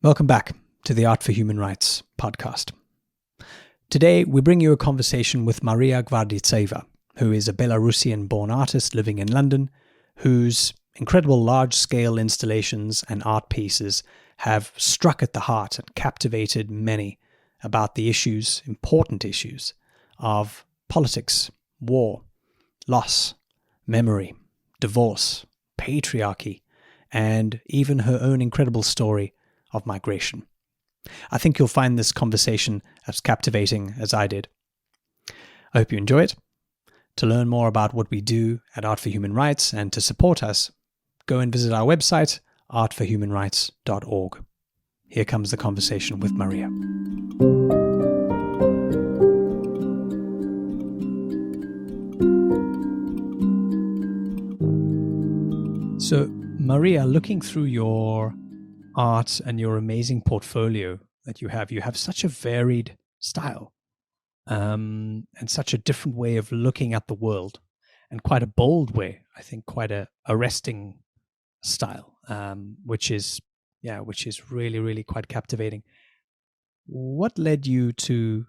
Welcome back to the Art for Human Rights podcast. Today, we bring you a conversation with Maria Gvardeitseva, who is a Belarusian-born artist living in London, whose incredible large-scale installations and art pieces have struck at the heart and captivated many about the issues, important issues, of politics, war, loss, memory, divorce, patriarchy, and even her own incredible story of migration. I think you'll find this conversation as captivating as I did. I hope you enjoy it. To learn more about what we do at Art for Human Rights and to support us, go and visit our website, artforhumanrights.org. Here comes the conversation with Maria. So, Maria, looking through your art and your amazing portfolio that you have such a varied style and such a different way of looking at the world, and quite a bold way, I think, quite a arresting style, which is really, really quite captivating. What led you to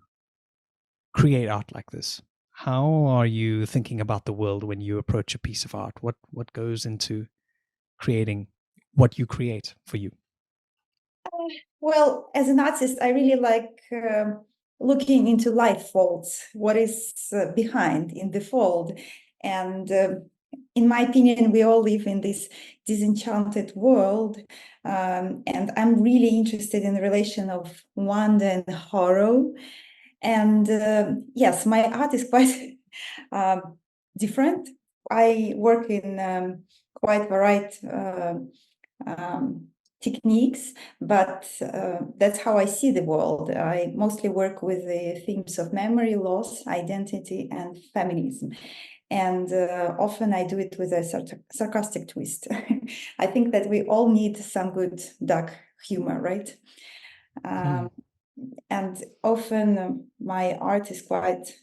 create art like this? How are you thinking about the world when you approach a piece of art? What goes into creating what you create for you? Well, as an artist, I really like looking into life folds, what is behind in the fold. And in my opinion, we all live in this disenchanted world. And I'm really interested in the relation of wonder and horror. And yes, my art is quite different. I work in quite varied techniques, but that's how I see the world. I mostly work with the themes of memory, loss, identity, and feminism. And often I do it with a sarcastic twist. I think that we all need some good dark humor, right? And often my art is quite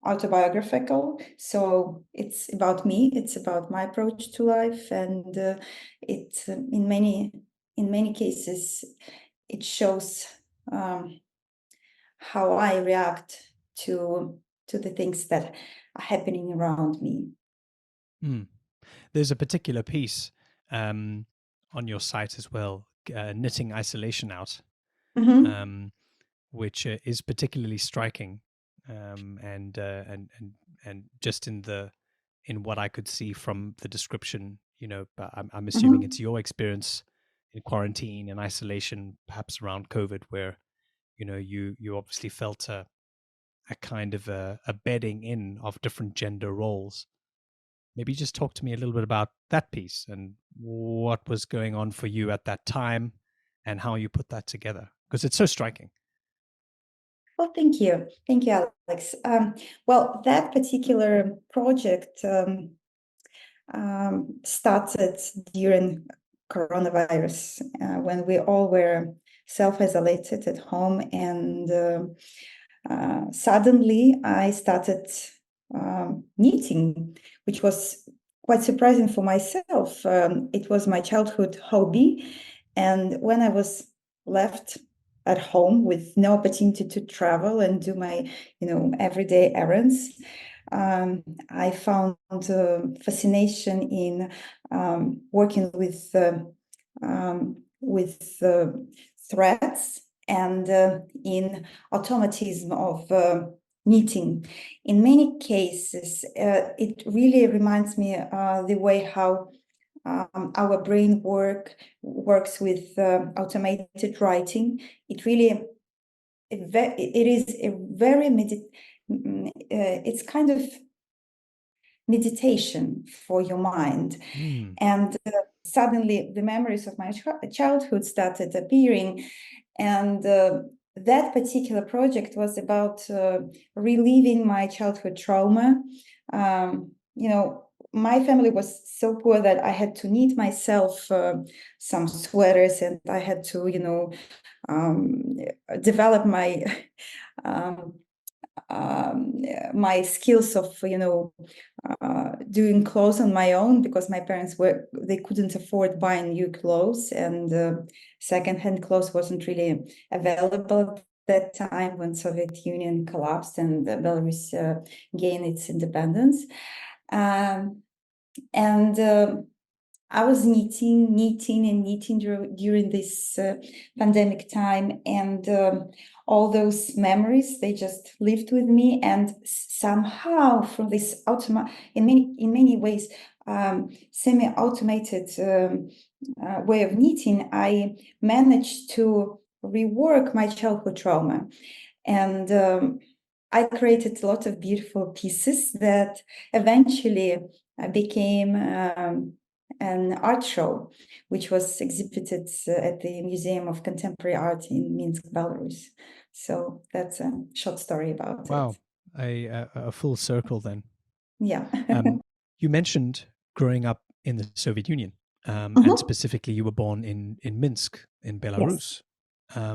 autobiographical, so it's about me, it's about my approach to life, and it in many cases it shows how I react to the things that are happening around me. There's a particular piece on your site as well, knitting isolation out, which is particularly striking. And just in what I could see from the description, but I'm assuming it's your experience in quarantine and isolation, perhaps around COVID, where you obviously felt a kind of a bedding in of different gender roles. Maybe just talk to me a little bit about that piece and what was going on for you at that time and how you put that together, because it's so striking. Well, thank you, Alex. Well, that particular project started during coronavirus, when we all were self-isolated at home, and suddenly I started knitting, which was quite surprising for myself. It was my childhood hobby, and when I was left at home with no opportunity to travel and do my, everyday errands, I found fascination in working with threads and in automatism of knitting. In many cases, it really reminds me the way how our brain works with automated writing. It is a very it's kind of meditation for your mind. And suddenly the memories of my childhood started appearing, and that particular project was about reliving my childhood trauma. My family was so poor that I had to knit myself some sweaters, and I had to, develop my my skills of doing clothes on my own, because my parents they couldn't afford buying new clothes, and secondhand clothes wasn't really available at that time when Soviet Union collapsed and Belarus gained its independence. I was knitting during this pandemic time, and all those memories, they just lived with me. And somehow, from this in many ways, semi-automated way of knitting, I managed to rework my childhood trauma, and I created a lot of beautiful pieces that eventually became an art show, which was exhibited at the Museum of Contemporary Art in Minsk, Belarus. So that's a short story about Wow, it. a full circle then. Yeah. You mentioned growing up in the Soviet Union, and specifically you were born in Minsk, in Belarus. Yes.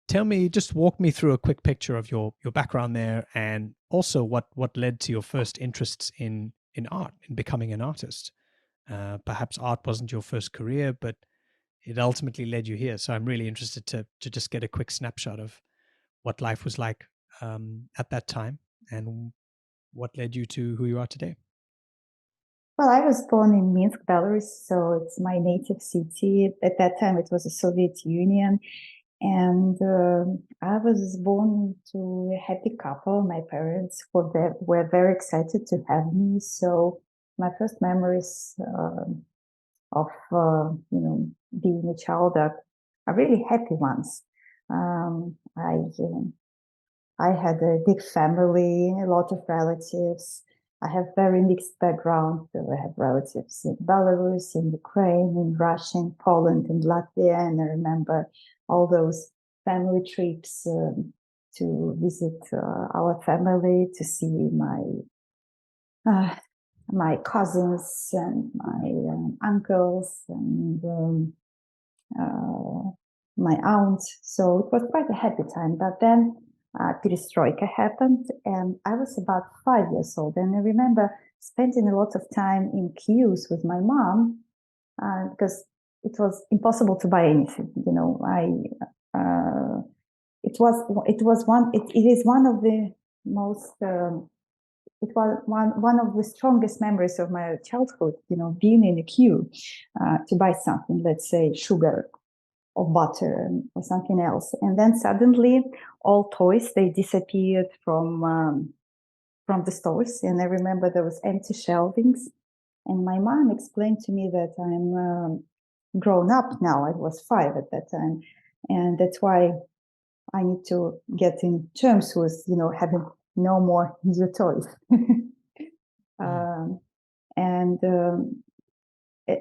Tell me, just walk me through a quick picture of your background there, and also what led to your first interests in art, in becoming an artist. Perhaps art wasn't your first career, but it ultimately led you here. So I'm really interested to just get a quick snapshot of what life was like at that time, and what led you to who you are today. Well, I was born in Minsk, Belarus, so it's my native city. At that time, it was the Soviet Union. And I was born to a happy couple. My parents were very excited to have me. So my first memories of being a child are really happy ones. I had a big family, a lot of relatives. I have very mixed background. So I have relatives in Belarus, in Ukraine, in Russia, in Poland, in Latvia, and I remember all those family trips to visit our family, to see my cousins and my uncles and my aunt. So it was quite a happy time. But then perestroika happened, and I was about 5 years old. And I remember spending a lot of time in queues with my mom because it was impossible to buy anything. It is one of the most it was one of the strongest memories of my childhood, being in a queue to buy something, let's say sugar or butter or something else. And then suddenly all toys, they disappeared from the stores. And I remember there was empty shelvings. And my mom explained to me that I'm grown up now. I was 5 at that time. And that's why I need to get in terms with, having no more new toys. And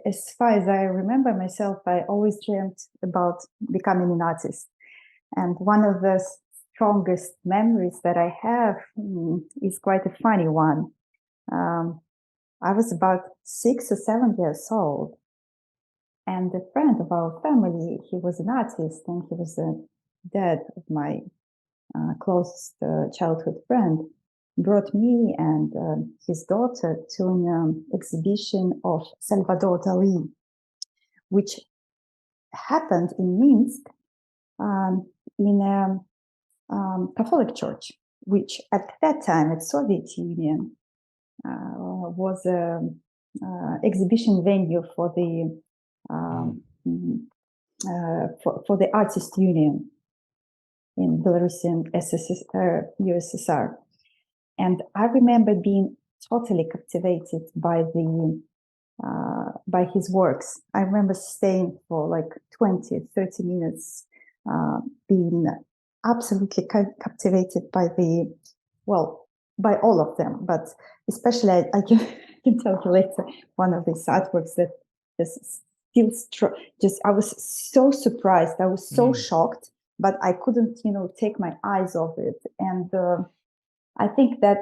as far as I remember myself, I always dreamt about becoming an artist. And one of the strongest memories that I have is quite a funny one. I was about 6 or 7 years old, and a friend of our family, he was an artist, and he was the dad of my closest childhood friend, brought me and his daughter to an exhibition of Salvador Dali, which happened in Minsk in a Catholic church, which at that time, at Soviet Union, was an exhibition venue for the for the artist union in Belarusian USSR. And I remember being totally captivated by his works. I remember staying for like 20, 30 minutes, being absolutely captivated by by all of them. But especially, I can tell you later, one of these artworks that just I was so surprised. I was so shocked, but I couldn't, take my eyes off it. And I think that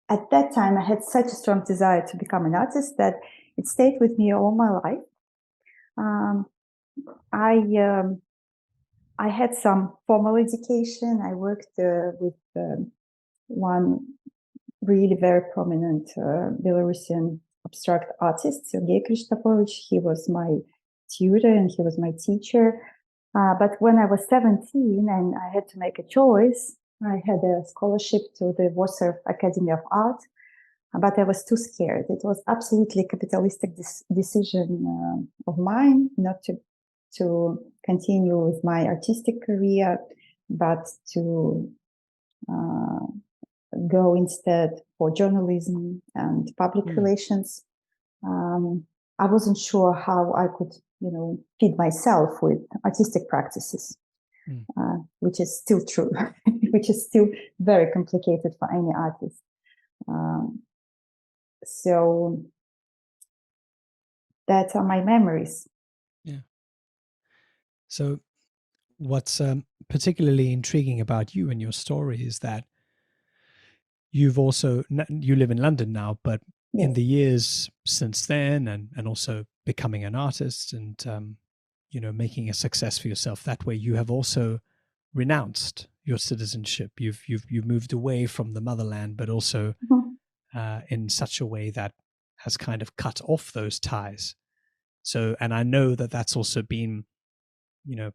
at that time, I had such a strong desire to become an artist that it stayed with me all my life. I had some formal education. I worked with one really very prominent Belarusian abstract artist, Sergei Krishtapovich. He was my tutor and he was my teacher. But when I was 17 and I had to make a choice, I had a scholarship to the Warsaw Academy of Art, but I was too scared. It was absolutely a capitalistic decision of mine not to continue with my artistic career, but to go instead for journalism and public relations. I wasn't sure how I could, feed myself with artistic practices, which is still true, which is still very complicated for any artist. So that are my memories. Yeah. So what's particularly intriguing about you and your story is that you live in London now, but Yes. in the years since then, and also becoming an artist and making a success for yourself that way, you have also renounced your citizenship. You've moved away from the motherland, but also in such a way that has kind of cut off those ties. So, and I know that that's also been,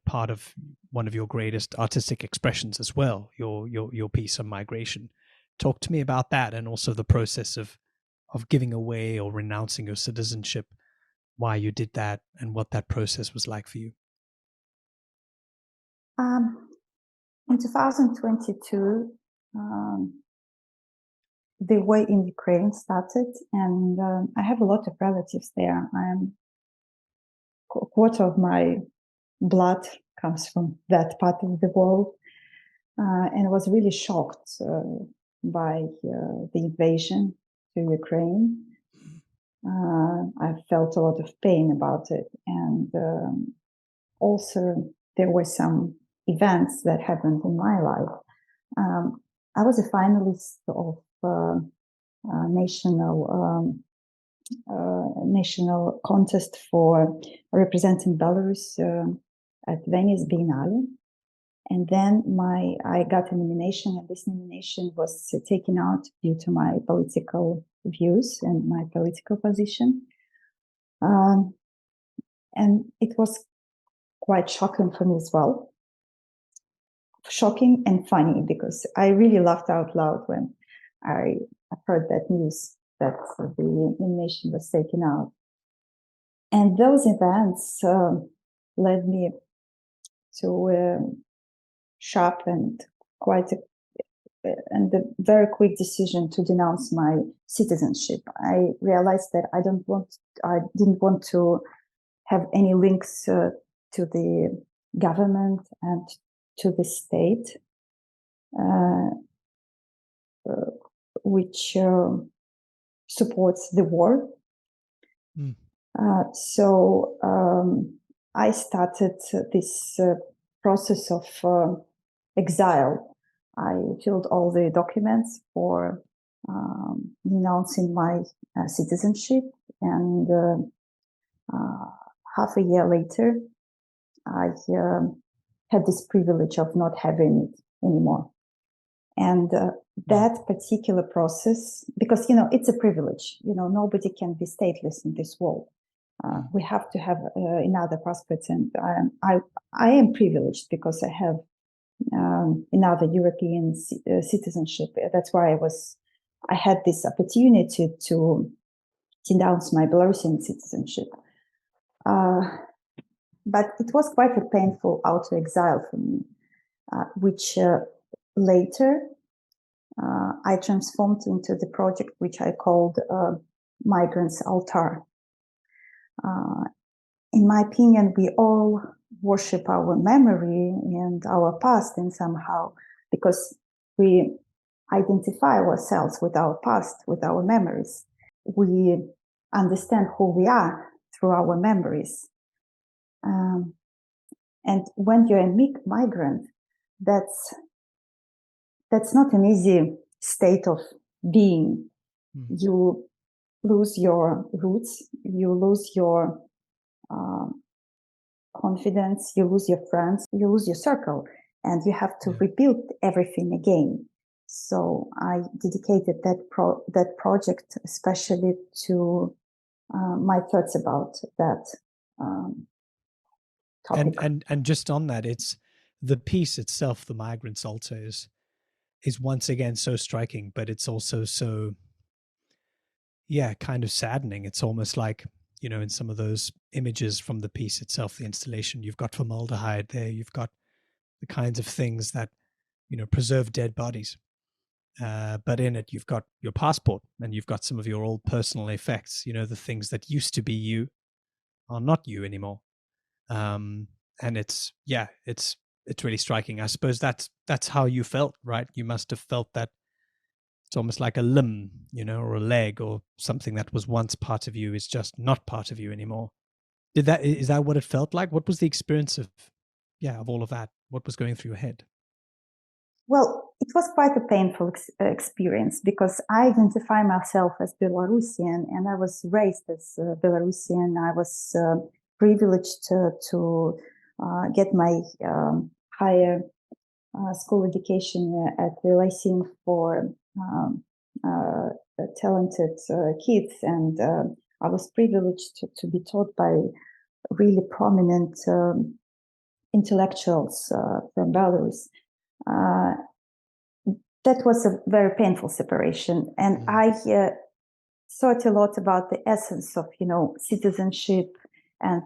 part of one of your greatest artistic expressions as well. Your piece on migration. Talk to me about that, and also the process of giving away or renouncing your citizenship, why you did that, and what that process was like for you. In 2022, the war in Ukraine started, and I have a lot of relatives there. A quarter of my blood comes from that part of the world, and I was really shocked by the invasion to Ukraine. I felt a lot of pain about it, and also there were some events that happened in my life. I was a finalist of national contest for representing Belarus at Venice Biennale. And then I got a nomination, and this nomination was taken out due to my political views and my political position. And it was quite shocking for me as well. Shocking and funny, because I really laughed out loud when I heard that news that the nomination was taken out. And those events led me to a sharp and a very quick decision to denounce my citizenship. I realized that I didn't want to have any links to the government and to the state, which supports the war. So I started this process of exile. I filled all the documents for renouncing my citizenship, and half a year later, I had this privilege of not having it anymore. And that particular process, because, it's a privilege, nobody can be stateless in this world. We have to have another passport, and I am privileged because I have another European citizenship. That's why I had this opportunity to denounce my Belarusian citizenship. But it was quite a painful auto-exile for me, which later I transformed into the project which I called Migrants' Altar. In my opinion, we all worship our memory and our past, and somehow, because we identify ourselves with our past, with our memories, we understand who we are through our memories. And when you're a migrant, that's not an easy state of being. You lose your roots, you lose your confidence, you lose your friends, you lose your circle, and you have to rebuild everything again. So I dedicated that project especially to my thoughts about that topic. And just on that, it's the piece itself, the migrants also is once again so striking, but it's also so, yeah, kind of saddening. It's almost like, in some of those images from the piece itself, the installation, you've got formaldehyde there, you've got the kinds of things that, preserve dead bodies. But in it, you've got your passport and you've got some of your old personal effects, the things that used to be you are not you anymore. And it's really striking. I suppose that's how you felt, right? You must have felt that it's almost like a limb, or a leg or something that was once part of you is just not part of you anymore. Is that what it felt like? What was the experience of all of that? What was going through your head? Well, it was quite a painful experience because I identify myself as Belarusian and I was raised as Belarusian. I was privileged to get my higher school education at the Lyceum for talented kids, and I was privileged to be taught by really prominent intellectuals from Belarus. That was a very painful separation, and I thought a lot about the essence of citizenship and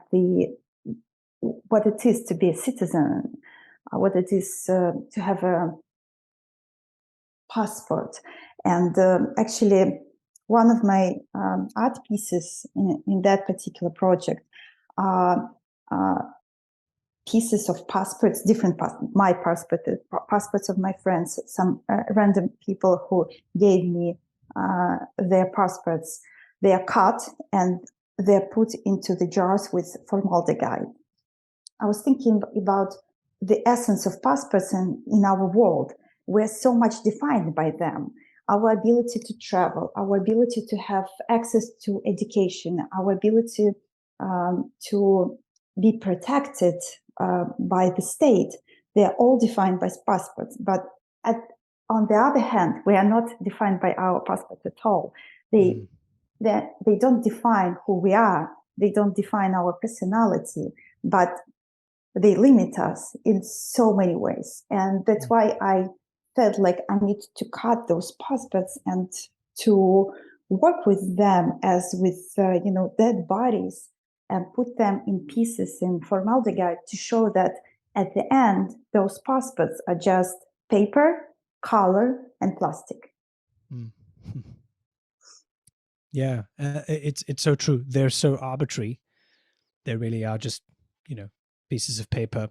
what it is to be a citizen, what it is to have a passport. And actually, one of my art pieces in that particular project are pieces of passports, different my passport, passports of my friends, some random people who gave me their passports. They are cut and they're put into the jars with formaldehyde. I was thinking about the essence of passports in our world. We're so much defined by them. Our ability to travel, our ability to have access to education, our ability to be protected by the state, they're all defined by passports. But on the other hand, we are not defined by our passports at all. They don't define who we are. They don't define our personality, but they limit us in so many ways. And that's why I felt like I need to cut those passports and to work with them as with, dead bodies and put them in pieces in formaldehyde to show that at the end, those passports are just paper, color, and plastic. Yeah, it's so true. They're so arbitrary. They really are just, pieces of paper,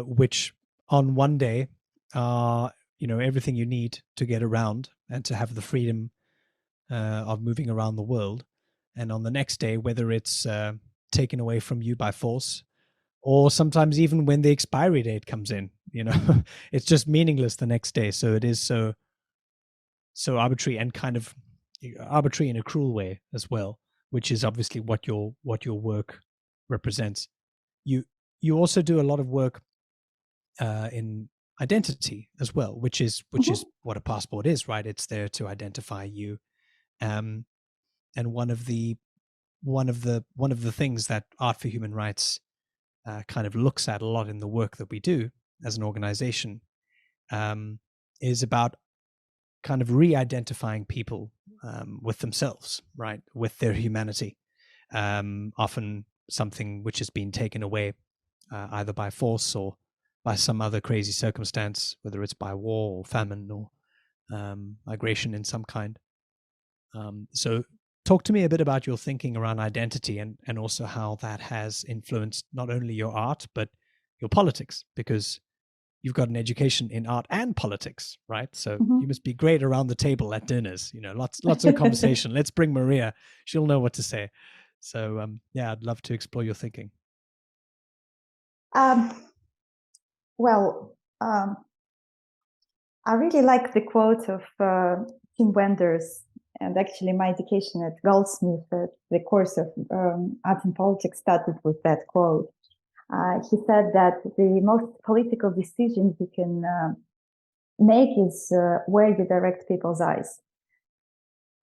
which on one day are, everything you need to get around and to have the freedom of moving around the world. And on the next day, whether it's taken away from you by force, or sometimes even when the expiry date comes in, it's just meaningless the next day. So it is so arbitrary, and kind of arbitrary in a cruel way as well, which is obviously what your work represents. You also do a lot of work in identity as well, which is what a passport is, right? It's there to identify you. And one of the things that Art for Human Rights kind of looks at a lot in the work that we do as an organization is about kind of re-identifying people with themselves, right, with their humanity, often something which has been taken away either by force or by some other crazy circumstance, whether it's by war or famine or migration in some kind. So talk to me a bit about your thinking around identity and also how that has influenced not only your art, but your politics, because you've got an education in art and politics, right? So you must be great around the table at dinners, lots of conversation. Let's bring Maria. She'll know what to say. So, I'd love to explore your thinking. I really like the quote of Tim Wenders, and actually my education at Goldsmith, the course of art and politics started with that quote. He said that the most political decisions you can make is where you direct people's eyes.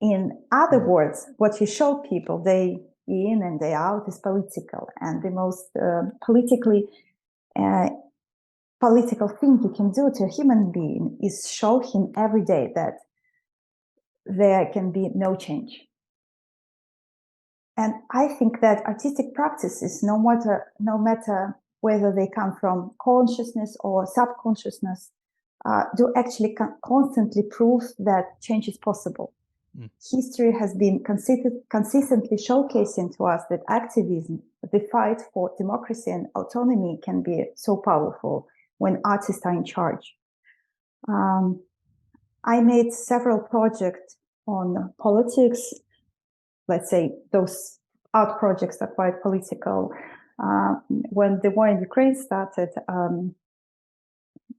In other words, what you show people day in and day out is political, and the most political thing you can do to a human being is show him every day that there can be no change. And I think that artistic practices, no matter whether they come from consciousness or subconsciousness, do actually constantly prove that change is possible. History has been consistently showcasing to us that activism, the fight for democracy and autonomy, can be so powerful when artists are in charge. I made several projects on politics. Let's say those art projects are quite political. When the war in Ukraine started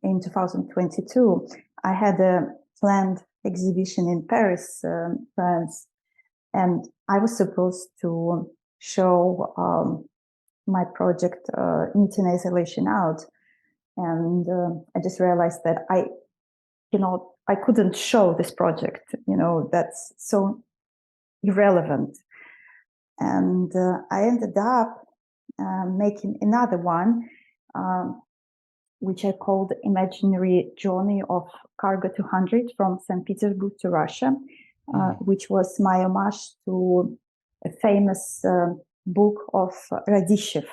in 2022, I had a planned exhibition in Paris, France, and I was supposed to show my project Meet in Isolation out, and I just realized that I couldn't show this project. That's so irrelevant, and I ended up making another one, which I called Imaginary Journey of Cargo 200 from St. Petersburg to Russia, which was my homage to a famous book of Radishev,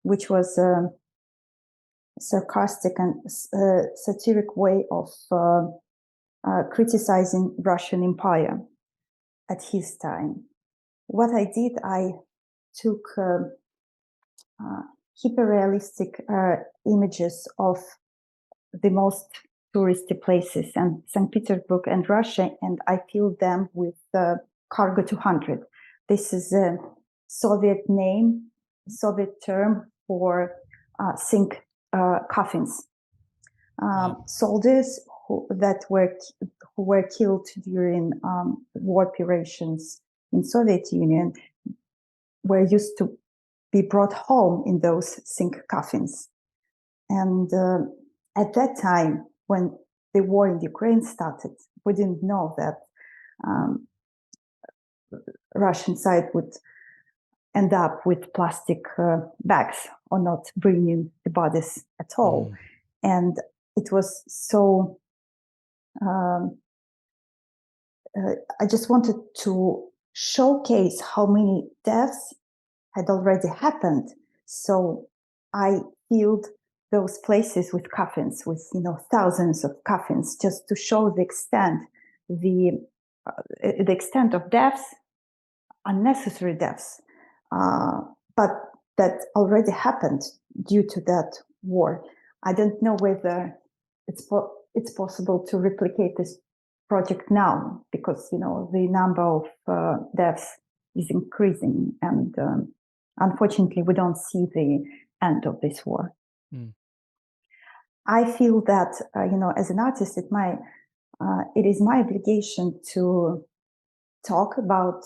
which was a sarcastic and satiric way of criticizing Russian Empire at his time. What I did, I took hyper-realistic images of the most touristy places and St. Petersburg and Russia, and I filled them with Cargo 200. This is a Soviet term for sink coffins. Soldiers who were killed during war operations in Soviet Union were used to be brought home in those sink coffins. And at that time, when the war in Ukraine started, we didn't know that Russian side would end up with plastic bags or not bringing the bodies at all. And it was so, I just wanted to showcase how many deaths had already happened. So I filled those places with coffins, with thousands of coffins, just to show the extent of deaths, unnecessary deaths, but that already happened due to that war. I don't know whether it's possible to replicate this project now, because the number of deaths is increasing, and unfortunately we don't see the end of this war. I feel that as an artist, it is my obligation to talk about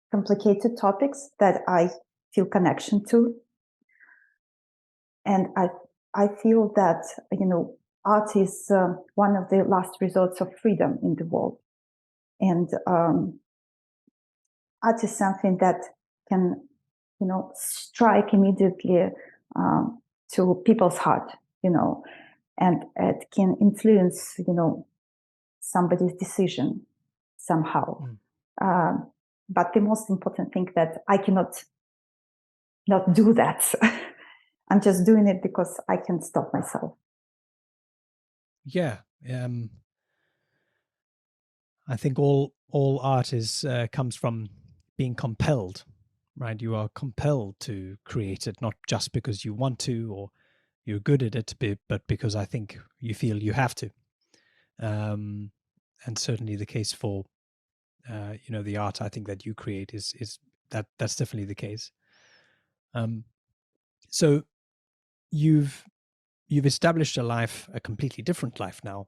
complicated topics that I feel connection to, and I feel that art is one of the last resorts of freedom in the world, and art is something that can strike immediately to people's heart, and it can influence somebody's decision somehow. But the most important thing that I cannot not do that. I'm just doing it because I can't stop myself. Yeah. I think all art comes from being compelled, right? You are compelled to create it, not just because you want to or you're good at it, but because I think you feel you have to. And certainly the case for the art I think that you create is that's definitely the case. So you've established a completely different life now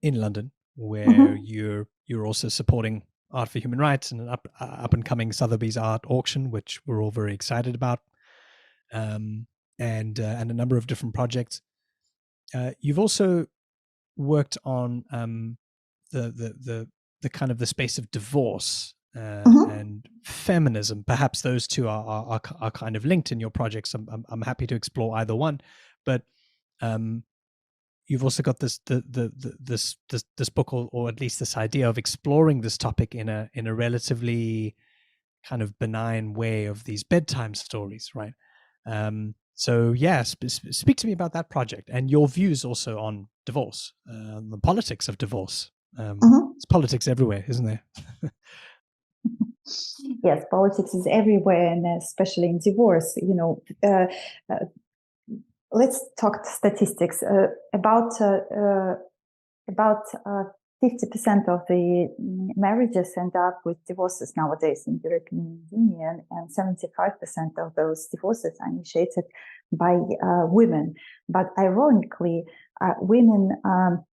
in London, where you're also supporting Art for Human Rights and an up and coming Sotheby's art auction, which we're all very excited about, and a number of different projects. You've also worked on the kind of the space of divorce and feminism. Perhaps those two are kind of linked in your projects. I'm happy to explore either one, but you've also got this book, or at least this idea of exploring this topic in a relatively kind of benign way of these bedtime stories, right? So yeah, speak to me about that project and your views also on divorce, the politics of divorce. It's politics everywhere, isn't there? Yes, politics is everywhere, and especially in divorce. Let's talk statistics. About 50% of the marriages end up with divorces nowadays in the European Union, and 75% of those divorces are initiated by women. But ironically, women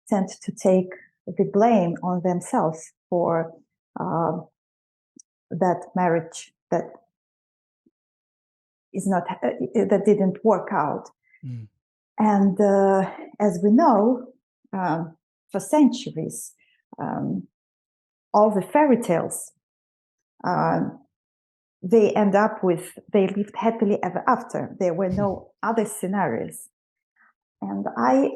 tend to take the blame on themselves for that marriage that didn't work out. And as we know, for centuries, all the fairy tales, they lived happily ever after. There were no other scenarios. And I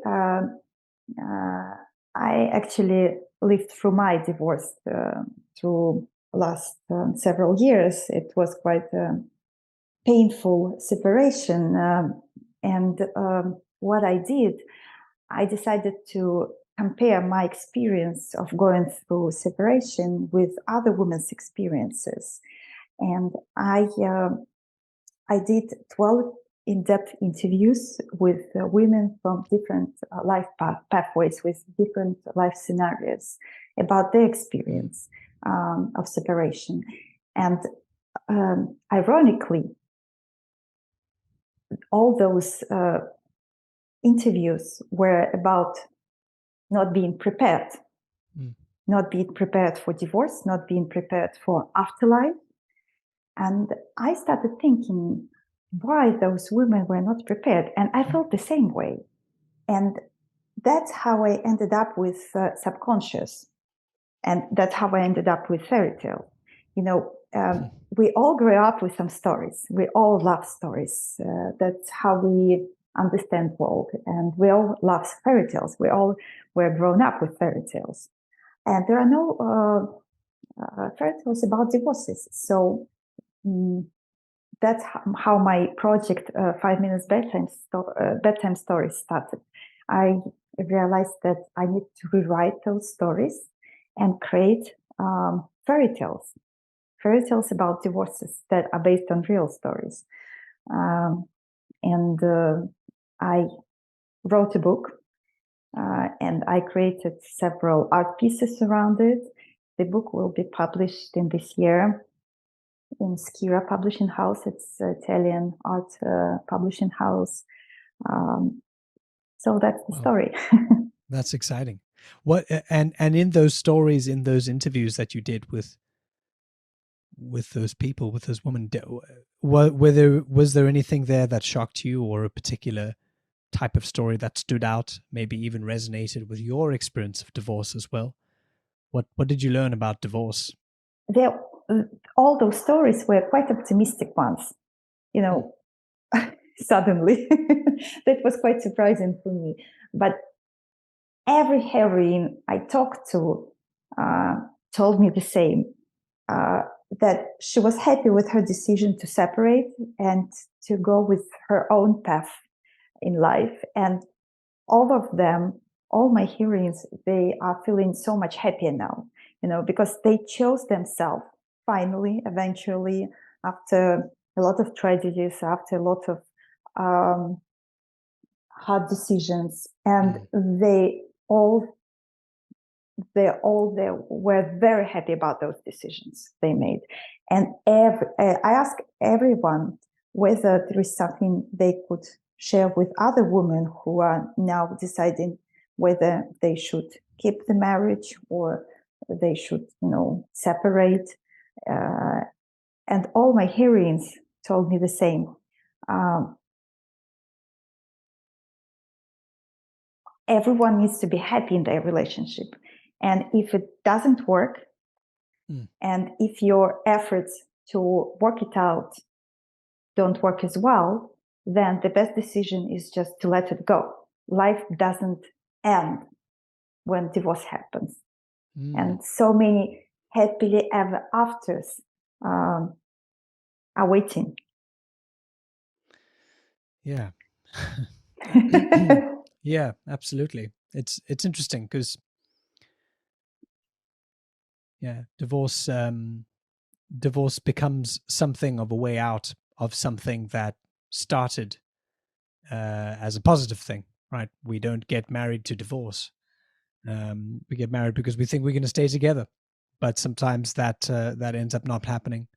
actually lived through my divorce through last several years. It was quite a painful separation. And what I did, I decided to compare my experience of going through separation with other women's experiences. And I did 12 in-depth interviews with women from different life pathways, with different life scenarios, about their experience of separation. And ironically, all those interviews were about not being prepared, not being prepared for divorce, not being prepared for afterlife. And I started thinking why those women were not prepared. And I felt the same way. And that's how I ended up with subconscious. And that's how I ended up with fairy tale. We all grew up with some stories. We all love stories. That's how we understand world. And we all love fairy tales. We all were grown up with fairy tales. And there are no fairy tales about divorces. So that's how my project 5 Minutes Bedtime Stories started. I realized that I need to rewrite those stories and create fairy tales about divorces that are based on real stories. And I wrote a book, and I created several art pieces around it. The book will be published in this year in Skira Publishing House. It's an Italian art publishing house. So that's the story. That's exciting. What and in those stories, in those interviews that you did with those people, with those women, was there anything there that shocked you, or a particular type of story that stood out, maybe even resonated with your experience of divorce as well? What did you learn about divorce? All those stories were quite optimistic ones, suddenly. That was quite surprising for me. But every heroine I talked to told me the same, that she was happy with her decision to separate and to go with her own path in life. And all of them, all my heroines, they are feeling so much happier now, because they chose themselves finally, eventually, after a lot of tragedies, after a lot of hard decisions. And they all were very happy about those decisions they made. And I asked everyone whether there is something they could share with other women who are now deciding whether they should keep the marriage or they should, separate. And all my heroines told me the same. everyone needs to be happy in their relationship. And if it doesn't work, and if your efforts to work it out don't work as well, then the best decision is just to let it go. Life doesn't end when divorce happens. And so many happily ever afters are waiting. Yeah. Yeah, absolutely. It's interesting because divorce becomes something of a way out of something that started as a positive thing, right? We don't get married to divorce. We get married because we think we're going to stay together, but sometimes that ends up not happening,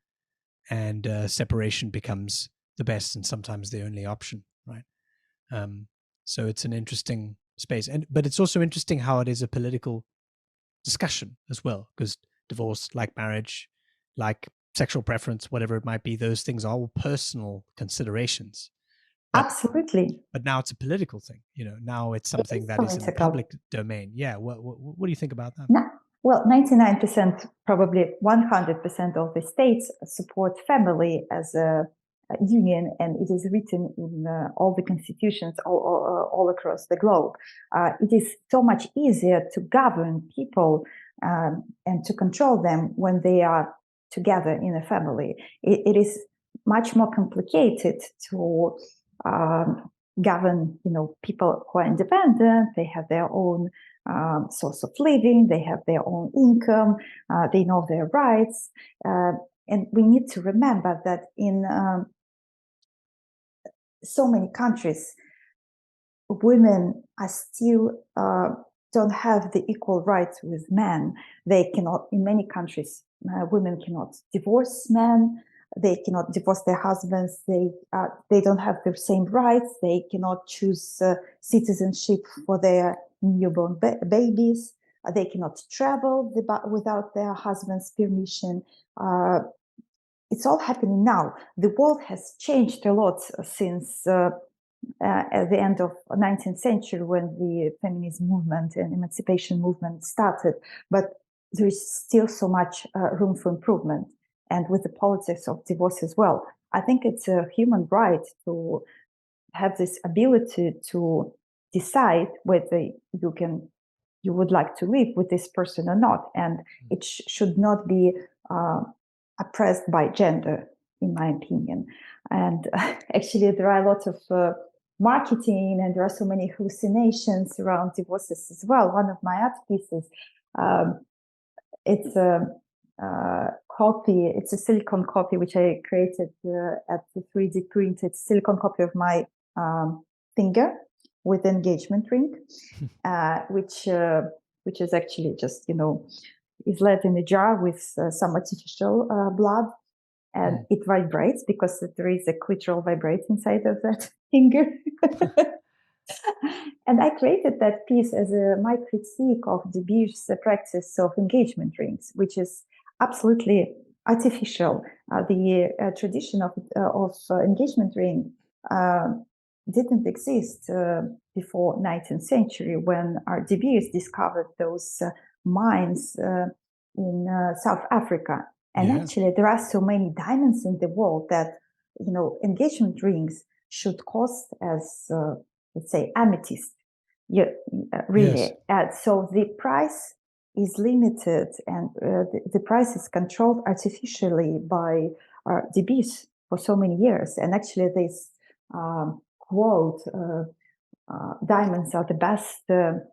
and separation becomes the best and sometimes the only option, right? So it's an interesting space, but it's also interesting how it is a political discussion as well, because divorce, like marriage, like sexual preference, whatever it might be, those things are all personal considerations. Absolutely. But now it's a political thing. Now it's something that is in the public domain. Yeah. What do you think about that? No. Well, 99%, probably 100% of the states support family as a union, and it is written in all the constitutions all across the globe. It is so much easier to govern people and to control them when they are together in a family. It is much more complicated to govern, people who are independent. They have their own source of living, they have their own income, they know their rights. And we need to remember that in so many countries, women are still don't have the equal rights with men. They cannot, in many countries, women cannot divorce men. They cannot divorce their husbands. They don't have the same rights. They cannot choose citizenship for their newborn babies. They cannot travel without their husband's permission. It's all happening now. The world has changed a lot since at the end of the 19th century, when the feminist movement and emancipation movement started. But there is still so much room for improvement. And with the politics of divorce as well, I think it's a human right to have this ability to decide whether you would like to live with this person or not. And it should not be oppressed by gender, in my opinion. And actually, there are a lot of marketing, and there are so many hallucinations around divorces as well. One of my art pieces, it's a copy, it's a silicone copy which I created at the 3D printed silicone copy of my finger with engagement ring, which is actually just, is left in a jar with some artificial blood, and it vibrates because there is a clitoral vibrate inside of that finger. And I created that piece as my critique of the abuse practice of engagement rings, which is absolutely artificial. The tradition of engagement ring didn't exist before 19th century, when our De Beers discovered those mines in South Africa. And actually, there are so many diamonds in the world that, engagement rings should cost as, let's say, amethyst. Really. Yes. So the price is limited, and the price is controlled artificially by De Beers for so many years. And actually, this quote, diamonds are the best... the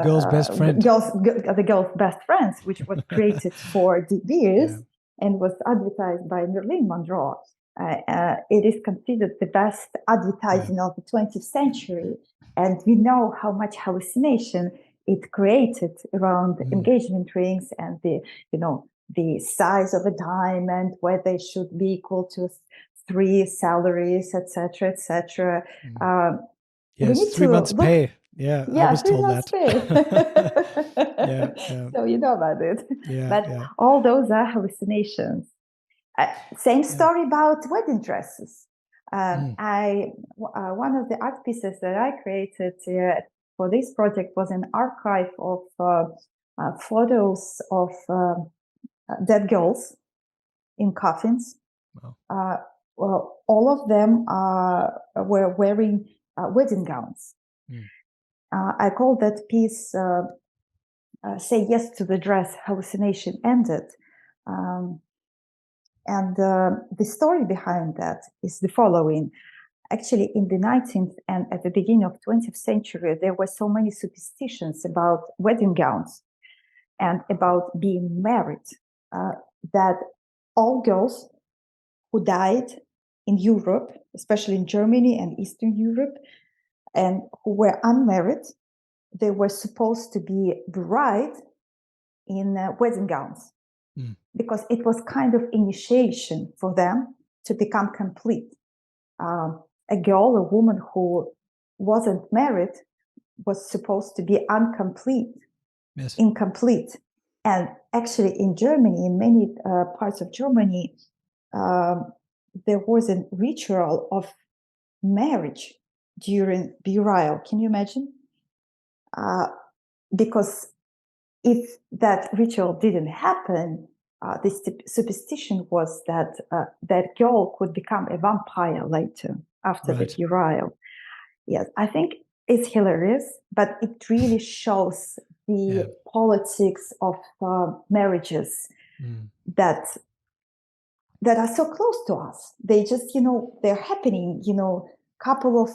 girl's best friend. The girl's best friends, which was created for De Beers and was advertised by Marilyn Monroe. It is considered the best advertising of the 20th century. And we know how much hallucination it created around engagement rings and the size of a diamond, where they should be equal to 3 salaries, etc., etc. Yes, 3 months' pay. Yeah, I was told that. So you know about it. But all those are hallucinations. Same story about wedding dresses. One of the art pieces that I created for this project was an archive of photos of dead girls in coffins. Wow. Well, all of them were wearing wedding gowns. I call that piece "Say Yes to the Dress, Hallucination Ended." And the story behind that is the following. Actually, in the 19th and at the beginning of 20th century, there were so many superstitions about wedding gowns and about being married that all girls who died in Europe, especially in Germany and Eastern Europe, and who were unmarried, they were supposed to be bride in wedding gowns, because it was kind of initiation for them to become complete. A girl, a woman who wasn't married, was supposed to be incomplete. And actually, in Germany, in many parts of Germany, there was a ritual of marriage during burial. Can you imagine? Because if that ritual didn't happen, the superstition was that that girl could become a vampire later after the burial. Yes, I think it's hilarious, but it really shows the politics of marriages that are so close to us. They just, they're happening, couple of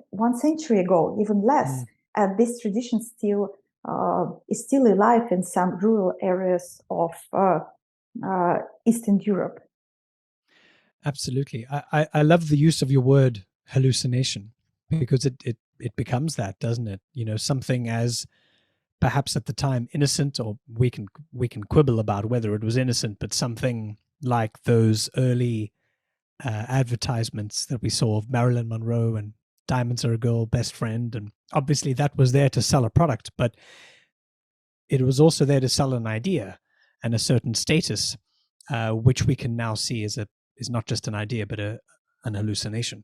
1 century ago, even less. And this tradition still is still alive in some rural areas of Eastern Europe. Absolutely. I love the use of your word hallucination, because it becomes that, doesn't it? Something as perhaps at the time innocent, or we can quibble about whether it was innocent, but something like those early advertisements that we saw of Marilyn Monroe and diamonds are a girl best friend, and obviously that was there to sell a product, but it was also there to sell an idea and a certain status, which we can now see is not just an idea, but an hallucination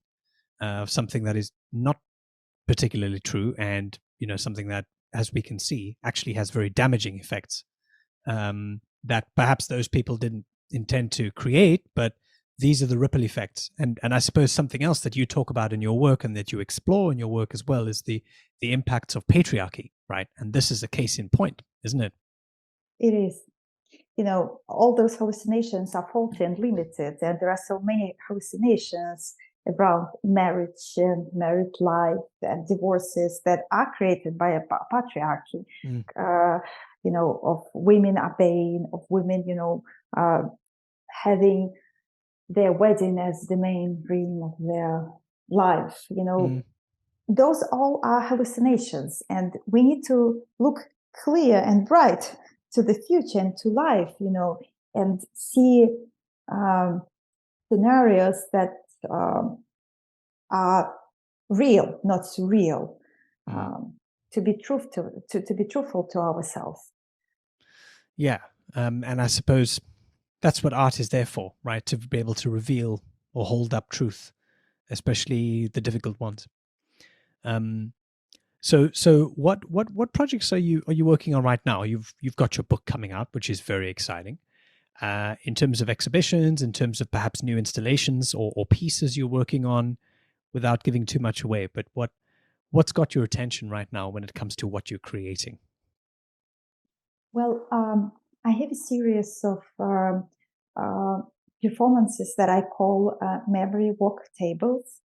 of something that is not particularly true, and something that, as we can see, actually has very damaging effects that perhaps those people didn't intend to create, but these are the ripple effects. And I suppose something else that you talk about in your work and that you explore in your work as well is the impacts of patriarchy, right? And this is a case in point, isn't it? It is. All those hallucinations are faulty and limited, and there are so many hallucinations around marriage and married life and divorces that are created by a patriarchy. Of women obeying, of women, having their wedding as the main dream of their life. Those all are hallucinations, and we need to look clear and bright to the future and to life, and see scenarios that are real, not surreal, to be truthful to ourselves. Yeah, and I suppose that's what art is there for, right? To be able to reveal or hold up truth, especially the difficult ones. So what projects are you working on right now? You've got your book coming out, which is very exciting. In terms of exhibitions, in terms of perhaps new installations or pieces you're working on, without giving too much away, but what's got your attention right now when it comes to what you're creating? Well, I have a series of performances that I call memory walk tables.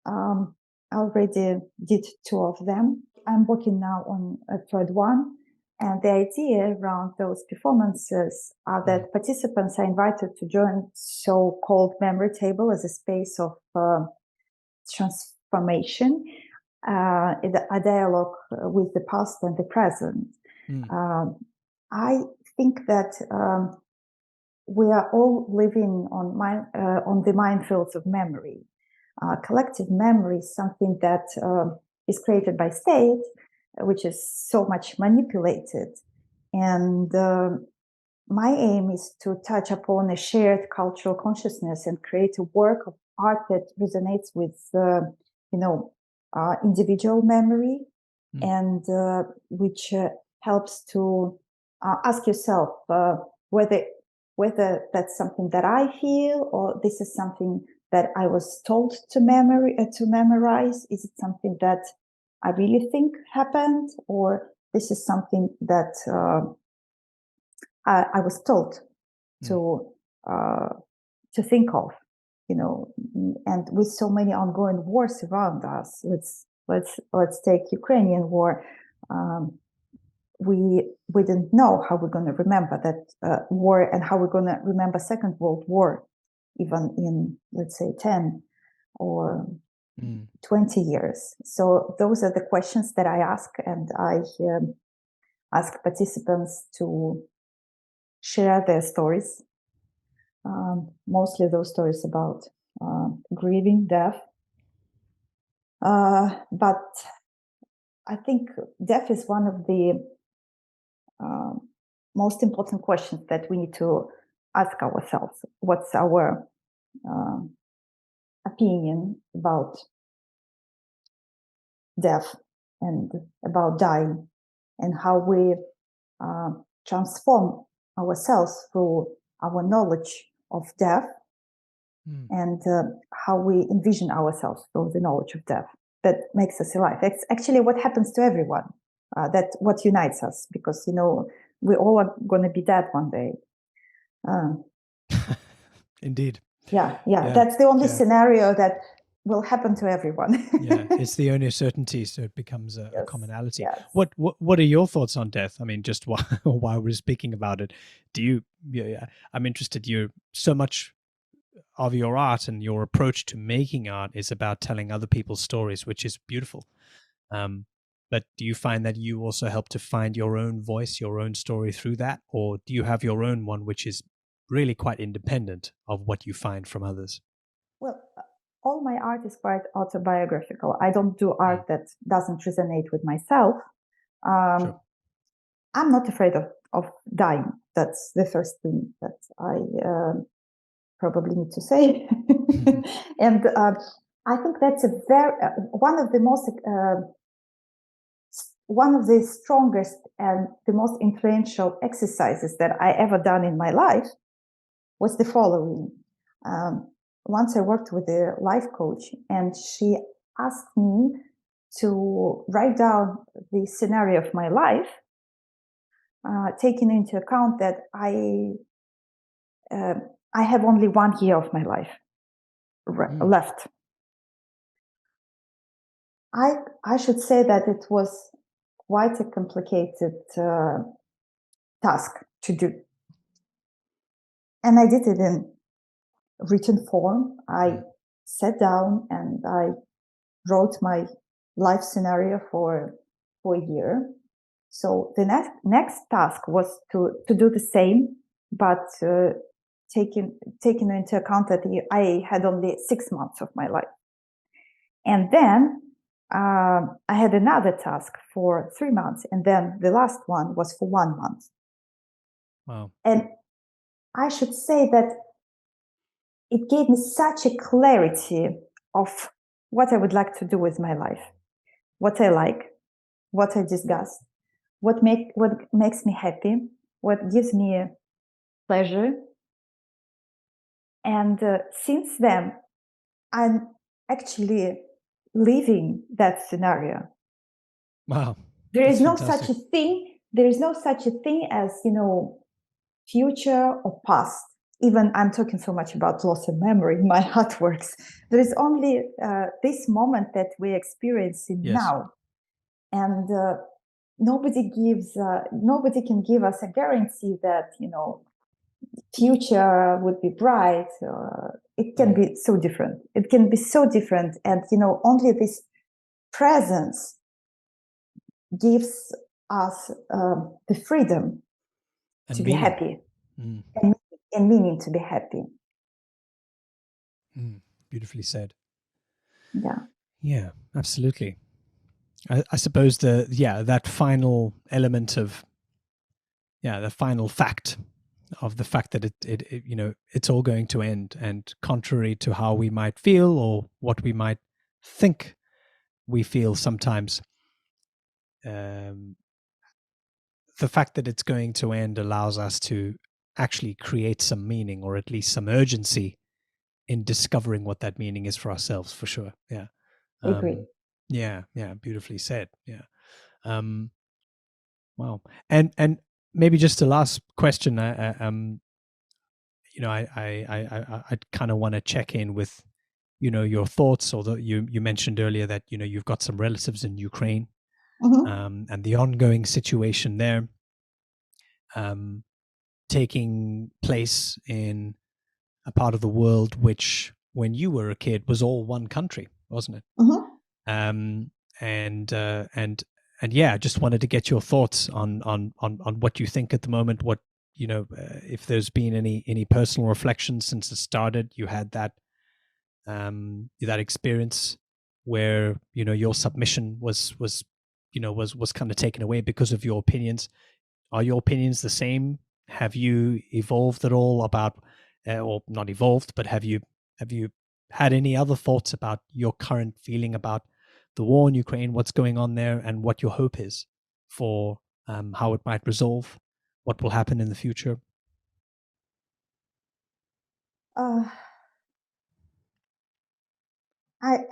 I already did 2 of them. I'm working now on a 3rd one. And the idea around those performances are that participants are invited to join so-called memory table as a space of transformation, a dialogue with the past and the present. I think that we are all living on the minefields of memory. Collective memory is something that is created by state, which is so much manipulated. And my aim is to touch upon a shared cultural consciousness and create a work of art that resonates with, individual memory and which helps to ask yourself whether that's something that I feel, or this is something that I was told to memorize. Is it something that I really think happened, or this is something that I was told to think of, and with so many ongoing wars around us, let's take Ukrainian war. We didn't know how we're going to remember that war, and how we're going to remember Second World War, even in, let's say, 10 or 20 years. So those are the questions that I ask, and I ask participants to share their stories, mostly those stories about grieving, death. But I think death is one of the most important questions that we need to ask ourselves. What's our opinion about death and about dying, and how we transform ourselves through our knowledge of death, and how we envision ourselves through the knowledge of death that makes us alive. It's actually what happens to everyone, that what unites us, because we all are going to be dead one day. Indeed. Yeah. That's the only scenario that will happen to everyone. It's the only certainty, so it becomes a commonality. Yes. What are your thoughts on death? I mean, just while we're speaking about it, I'm interested. You're so much of your art and your approach to making art is about telling other people's stories, which is beautiful. But do you find that you also help to find your own voice, your own story through that? Or do you have your own one, which is really quite independent of what you find from others? Well, all my art is quite autobiographical. I don't do art that doesn't resonate with myself. Sure. I'm not afraid of dying. That's the first thing that I probably need to say. And I think that's one of the strongest and the most influential exercises that I ever done in my life was the following. Once I worked with a life coach, and she asked me to write down the scenario of my life, taking into account that I have only 1 year of my life left. I should say that it was quite a complicated task to do. And I did it in written form. I sat down and I wrote my life scenario for a year. So the next task was to do the same, but taking into account that I had only 6 months of my life. And then I had another task for 3 months, and then the last one was for 1 month. Wow. And I should say that it gave me such a clarity of what I would like to do with my life, what I like, what I disgust, what makes me happy, what gives me pleasure. And since then, I'm actually living that scenario. Wow. There is no such a thing. There is no such a thing as, future or past. Even I'm talking so much about loss of memory in my artworks. There is only this moment that we're experiencing now. And nobody can give us a guarantee that, future would be bright. It can be so different. It can be so different. And, only this presence gives us the freedom to be happy and meaning to be happy. Beautifully said. Yeah, absolutely. I suppose that final element of the final fact of the fact that it's all going to end, and contrary to how we might feel or what we might think we feel sometimes, the fact that it's going to end allows us to actually create some meaning, or at least some urgency in discovering what that meaning is for ourselves, for sure. Yeah. Agree. Yeah. Beautifully said. Yeah. Wow. And maybe just a last question. I kind of want to check in with, your thoughts. Although you mentioned earlier that you've got some relatives in Ukraine, and the ongoing situation there, taking place in a part of the world which, when you were a kid, was all one country, wasn't it? And yeah, I just wanted to get your thoughts on what you think at the moment. What if there's been any personal reflections since it started. You had that experience where your submission was kind of taken away because of your opinions. Are your opinions the same? Have you evolved at all about, or not evolved, but have you had any other thoughts about your current feeling about the war in Ukraine, what's going on there, and what your hope is for how it might resolve, what will happen in the future? I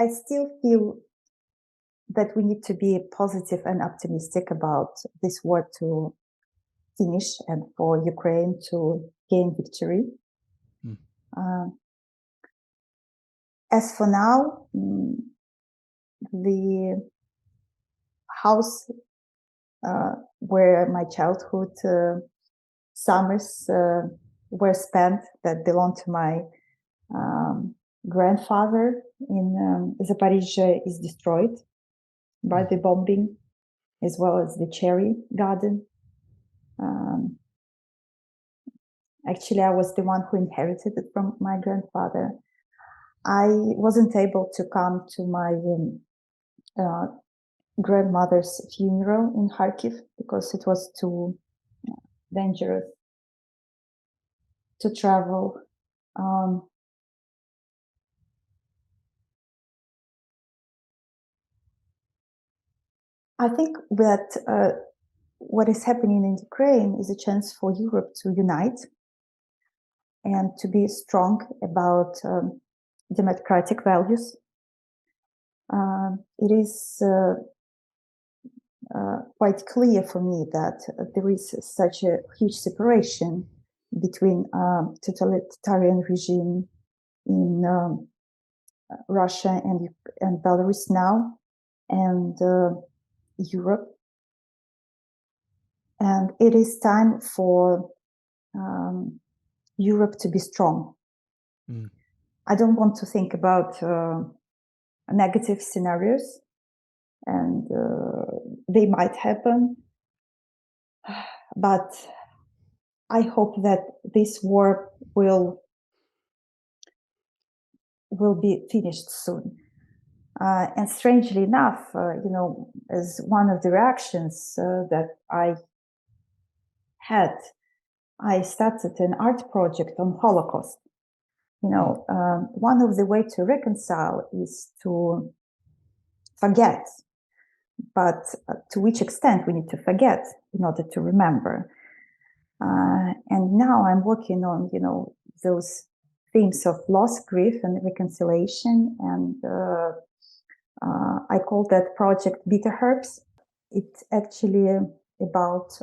still feel that we need to be positive and optimistic about this war to finish and for Ukraine to gain victory. As for now, the house where my childhood summers were spent, that belonged to my grandfather in Zaporizhzhia, is destroyed by the bombing, as well as the cherry garden. Actually, I was the one who inherited it from my grandfather. I wasn't able to come to my grandmother's funeral in Kharkiv because it was too dangerous to travel. I think that what is happening in Ukraine is a chance for Europe to unite and to be strong about democratic values. It is quite clear for me that there is such a huge separation between totalitarian regime in Russia and Belarus now, and Europe. And it is time for Europe to be strong. I don't want to think about negative scenarios, and they might happen. But I hope that this war will be finished soon. And strangely enough, as one of the reactions that I had, I started an art project on Holocaust. One of the ways to reconcile is to forget, but to which extent we need to forget in order to remember. And now I'm working on, those themes of loss, grief, and reconciliation. And I call that project Bitter Herbs. It's actually about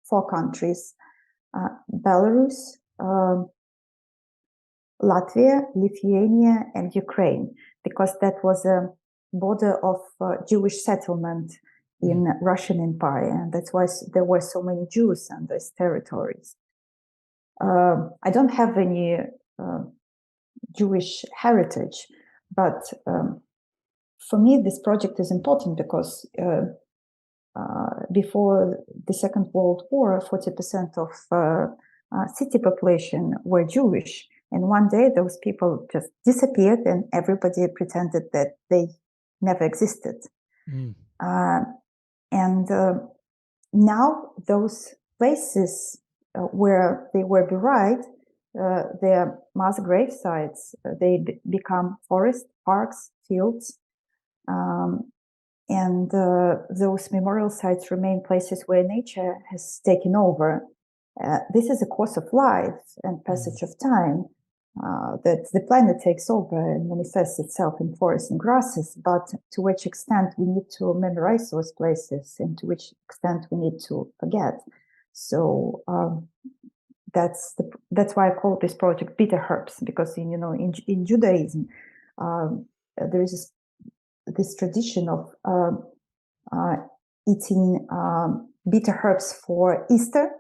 4 countries: Belarus, Latvia, Lithuania, and Ukraine, because that was a border of Jewish settlement in Russian Empire, and that's why there were so many Jews on these territories. I don't have any Jewish heritage, but for me this project is important because before the Second World War, 40% of city population were Jewish. And one day those people just disappeared and everybody pretended that they never existed. And now those places where they were buried, their mass grave sites, they become forests, parks, fields. And those memorial sites remain places where nature has taken over. This is a course of life and passage of time, that the planet takes over and manifests itself in forests and grasses, but to which extent we need to memorize those places and to which extent we need to forget. So that's why I call this project Bitter Herbs, because in Judaism there is this tradition of eating bitter herbs for Easter,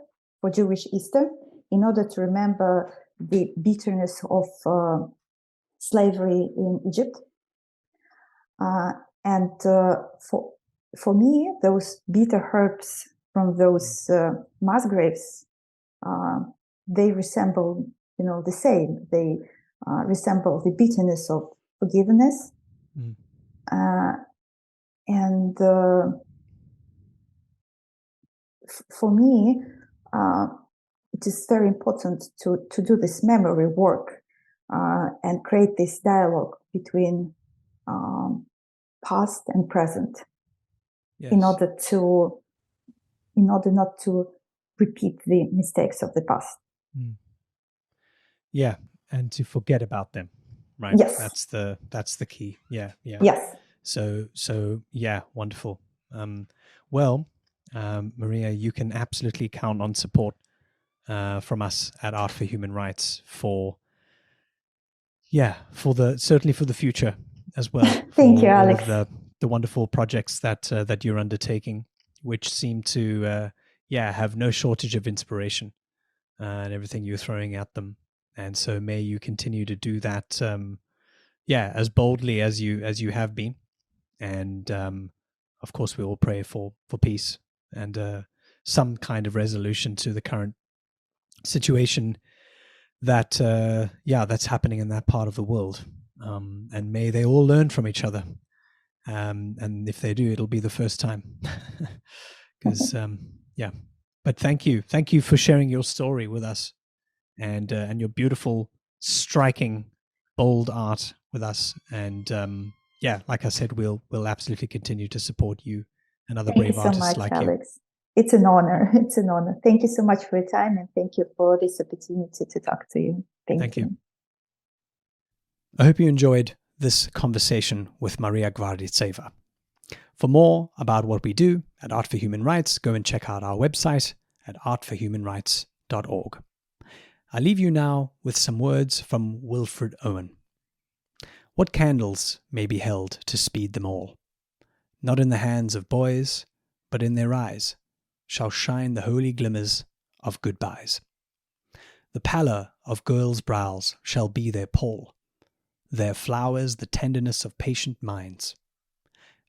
for Jewish Easter, in order to remember the bitterness of slavery in Egypt. And for me, those bitter herbs from those mass graves, they resemble, the same. They resemble the bitterness of forgiveness. And for me, it is very important to do this memory work and create this dialogue between past and present, Yes. in order not to repeat the mistakes of the past. Yeah, and to forget about them, right? Yes. That's the key. Yeah. Yes. So yeah, wonderful. Maria, you can absolutely count on support from us at Art for Human Rights certainly for the future as well. Thank you, all Alex. of the wonderful projects that you're undertaking, which seem to have no shortage of inspiration and everything you're throwing at them. And so may you continue to do that, as boldly as you have been. And of course, we all pray for peace and some kind of resolution to the current situation that's happening in that part of the world. And may they all learn from each other. And if they do, it'll be the first time. Because But thank you for sharing your story with us, and your beautiful, striking, bold art with us. And like I said, we'll absolutely continue to support you and other brave artists like you. Thank you so much, Alex. It's an honor. It's an honor. Thank you so much for your time, and thank you for this opportunity to talk to you. Thank you. I hope you enjoyed this conversation with Maria Gvardeitseva. For more about what we do at Art for Human Rights, go and check out our website at artforhumanrights.org. I leave you now with some words from Wilfred Owen. What candles may be held to speed them all? Not in the hands of boys, but in their eyes shall shine the holy glimmers of goodbyes. The pallor of girls' brows shall be their pall, their flowers the tenderness of patient minds,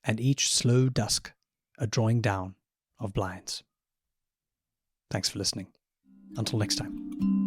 and each slow dusk a drawing down of blinds. Thanks for listening. Until next time.